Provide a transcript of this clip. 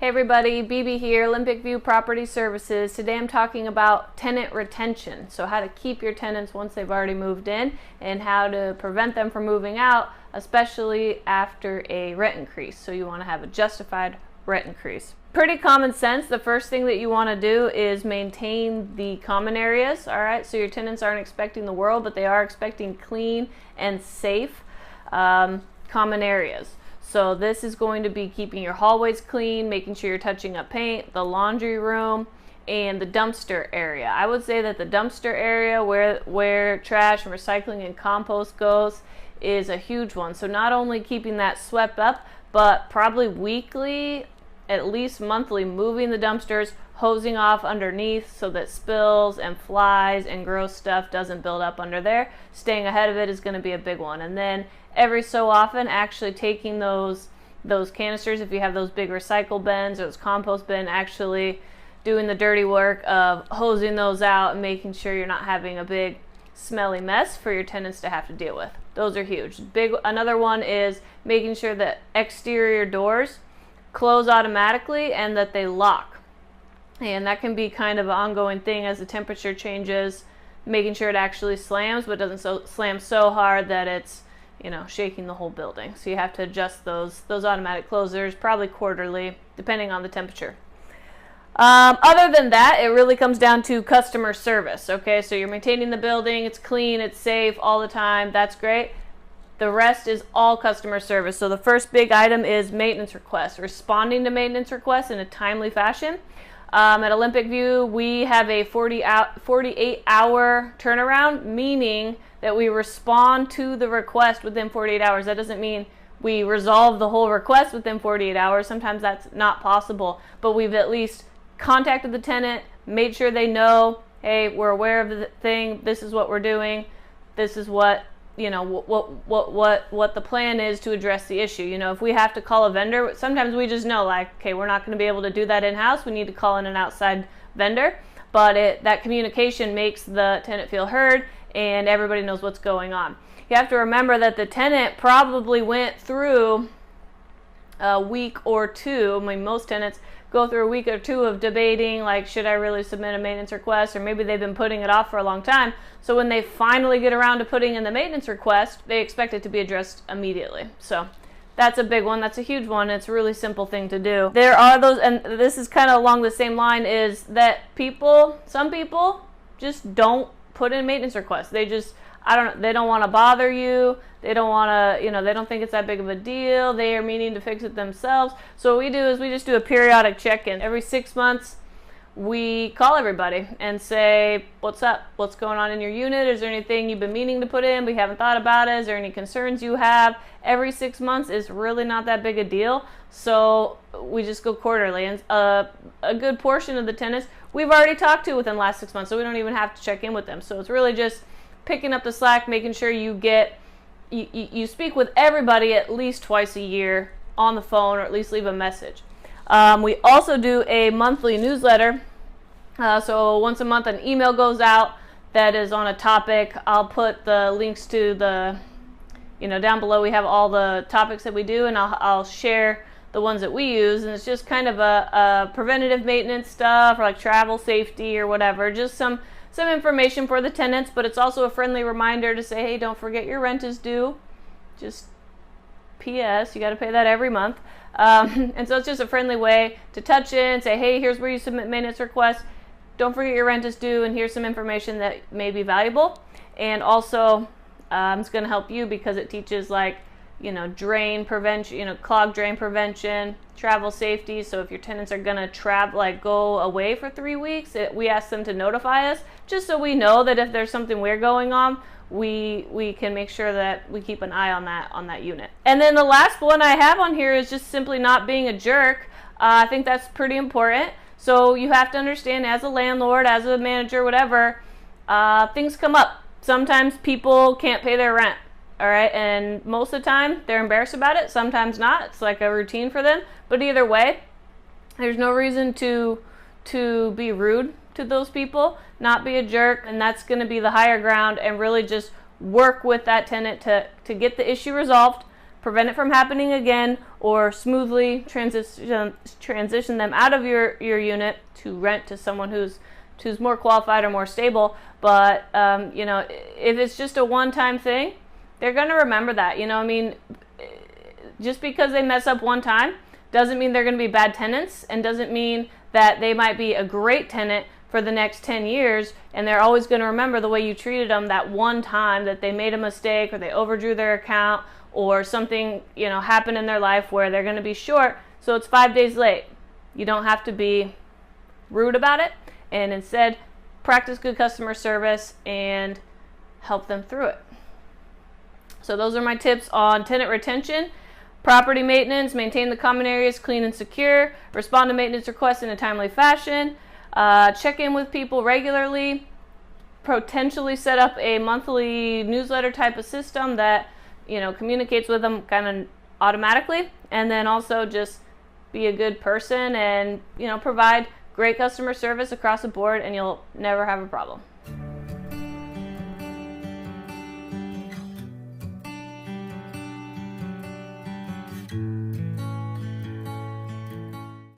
Hey everybody, BB here, Olympic View Property Services. Today I'm talking about tenant retention. So how to keep your tenants once they've already moved in and how to prevent them from moving out, especially after a rent increase. So you want to have a justified rent increase. Pretty common sense. The first thing that you want to do is maintain the common areas. All right, so your tenants aren't expecting the world, but they are expecting clean and safe common areas. So this is going to be keeping your hallways clean, making sure you're touching up paint, the laundry room, and the dumpster area. I would say that the dumpster area where trash and recycling and compost goes is a huge one. So not only keeping that swept up, but probably weekly, at least monthly, moving the dumpsters, hosing off underneath so that spills and flies and gross stuff doesn't build up under there. Staying ahead of it is going to be a big one. And then every so often actually taking those canisters, if you have those big recycle bins or those compost bin, actually doing the dirty work of hosing those out and making sure you're not having a big smelly mess for your tenants to have to deal with. Those are huge. Another one is making sure that exterior doors close automatically and that they lock. And that can be kind of an ongoing thing as the temperature changes, making sure it actually slams but doesn't slam so hard that it's shaking the whole building. So you have to adjust those automatic closers probably quarterly, depending on the temperature. Other than that, it really comes down to customer service. Okay, so you're maintaining the building, it's clean, it's safe all the time. That's great. The rest is all customer service. So the first big item is maintenance requests, responding to maintenance requests in a timely fashion. At Olympic View, we have a 48-hour turnaround, meaning that we respond to the request within 48 hours. That doesn't mean we resolve the whole request within 48 hours. Sometimes that's not possible, but we've at least contacted the tenant, made sure they know, hey, we're aware of the thing, this is what we're doing, this is what the plan is to address the issue. If we have to call a vendor, sometimes we just know, like, okay, we're not going to be able to do that in-house, we need to call in an outside vendor. But that communication makes the tenant feel heard and everybody knows what's going on. You have to remember that the tenant probably went through a week or two. I mean, most tenants go through a week or two of debating, like, should I really submit a maintenance request? Or maybe they've been putting it off for a long time. So when they finally get around to putting in the maintenance request, they expect it to be addressed immediately. So that's a big one. That's a huge one. It's a really simple thing to do. There are those, and this is kind of along the same line, is that some people just don't put in maintenance requests. They don't want to bother you. They don't want to, they don't think it's that big of a deal. They are meaning to fix it themselves. So what we do is we just do a periodic check-in. Every 6 months, we call everybody and say, what's up? What's going on in your unit? Is there anything you've been meaning to put in? We haven't thought about it. Is there any concerns you have? Every 6 months is really not that big a deal. So we just go quarterly. And a good portion of the tenants we've already talked to within the last 6 months, so we don't even have to check in with them. So it's really just picking up the slack, making sure you speak with everybody at least twice a year on the phone, or at least leave a message. We also do a monthly newsletter. So once a month, an email goes out that is on a topic. I'll put the links to down below. We have all the topics that we do, and I'll share the ones that we use. And it's just kind of a preventative maintenance stuff, or like travel safety or whatever. Just some information for the tenants, but it's also a friendly reminder to say, hey, don't forget your rent is due. Just P.S. You got to pay that every month. And so it's just a friendly way to touch in, say, hey, here's where you submit maintenance requests. Don't forget your rent is due, and here's some information that may be valuable. And also, it's going to help you because it teaches, like, drain prevention, clog drain prevention, travel safety. So if your tenants are going to go away for 3 weeks, we ask them to notify us, just so we know that if there's something weird going on, we can make sure that we keep an eye on that unit. And then the last one I have on here is just simply not being a jerk. I think that's pretty important. So you have to understand, as a landlord, as a manager, whatever, things come up. Sometimes people can't pay their rent. All right, and most of the time they're embarrassed about it. Sometimes not. It's like a routine for them. But either way, there's no reason to be rude to those people, not be a jerk, and that's going to be the higher ground, and really just work with that tenant to get the issue resolved, prevent it from happening again, or smoothly transition them out of your unit to rent to someone who's more qualified or more stable. But you know, if it's just a one-time thing, they're going to remember that. You know, I mean, just because they mess up one time doesn't mean they're going to be bad tenants, and doesn't mean that they might be a great tenant for the next 10 years, and they're always going to remember the way you treated them that one time that they made a mistake, or they overdrew their account, or something, you know, happened in their life where they're going to be short, so it's 5 days late. You don't have to be rude about it, and instead practice good customer service and help them through it. So those are my tips on tenant retention. Property maintenance: maintain the common areas clean and secure, respond to maintenance requests in a timely fashion, check in with people regularly, potentially set up a monthly newsletter type of system that, you know, communicates with them kind of automatically, and then also just be a good person and, you know, provide great customer service across the board, and you'll never have a problem.